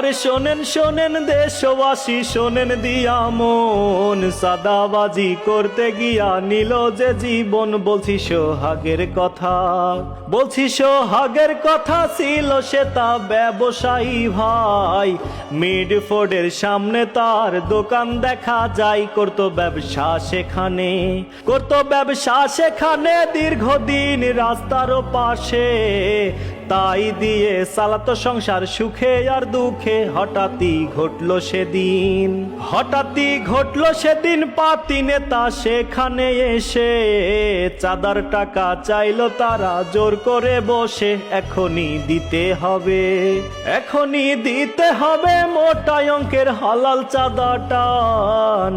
আরে শোনেন শোনেন দেশবাসী, শোনেন দিয়া মন, সাদাবাজি করতে গিয়া নিল যে জীবন। বলছি সোহাগের কথা, বলছি সোহাগের কথা, ছিল সে তা ব্যবসায়ী ভাই। মিডফোর্ডের সামনে তার দোকান দেখা যায়, করতো ব্যবসা সেখানে, করতো ব্যবসা সেখানে দীর্ঘদিন রাস্তার পাশে। তাই দিয়ে চালাতো সংসার সুখে আর দুঃখে। হঠাৎই ঘটলো সেদিন, হঠাৎই ঘটলো সেদিন পাতি নেতা সেখানে এসে। চাঁদার টাকা চাইলো তারা জোর করে বসে। এখনই দিতে হবে, এখনই দিতে হবে মোটা অঙ্কের হালাল চাঁদাটা,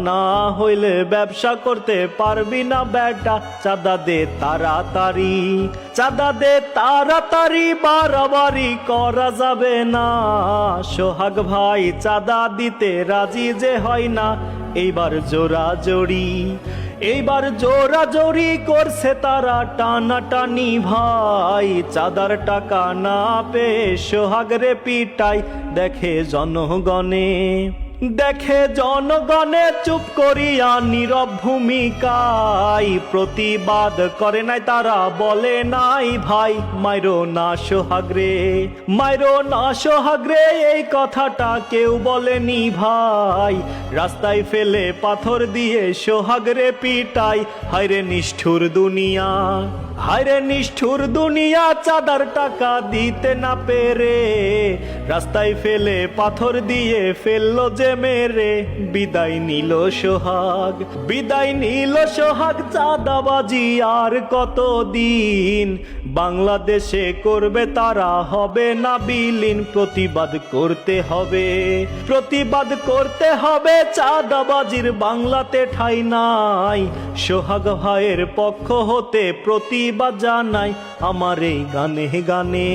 না হইলে ব্যবসা করতে পারবি না বেটা। চাঁদা দে তাড়াতাড়ি, চাঁদা দে তাড়াতাড়ি, বাড়াবাড়ি করা যাবে না। সোহাগ ভাই চাঁদা দিতে রাজি যে হয় না। এইবার জোরাজোরি, এইবার জোরাজোরি করছে তারা, টানাটানি ভাই। চাঁদার টাকা না পেয়ে সোহাগ রে পিটাই। দেখে জনগণে, দেখে জনগণে চুপ করিয়া নীরব ভূমিকায়। প্রতিবাদ করে নাই তারা, বলে নাই ভাই মাইরো না সোহাগ রে, মাইরো না সোহাগ রে। এই কথাটা কেউ বলেনি ভাই। রাস্তায় ফেলে পাথর দিয়ে সোহাগ রে পিটাই। হায়রে নিষ্ঠুর দুনিয়া, হায়রে নিষ্ঠুর দুনিয়া, চাঁদার টাকা দিতে না পেরে রাস্তায় ফেলে পাথর দিয়ে ফেললো যে মেরে। বিদায় নিল সোহাগ, বিদায় নিল সোহাগ। চাঁদাবাজি আর কতদিন বাংলাদেশে করবে তারা, হবে না বিলীন। প্রতিবাদ করতে হবে, প্রতিবাদ করতে হবে, চাঁদাবাজির বাংলাতে ঠাঁই নাই। সোহাগ ভাইয়ের পক্ষ হতে প্রতিবাদ জানাই আমার এই গানে গানে।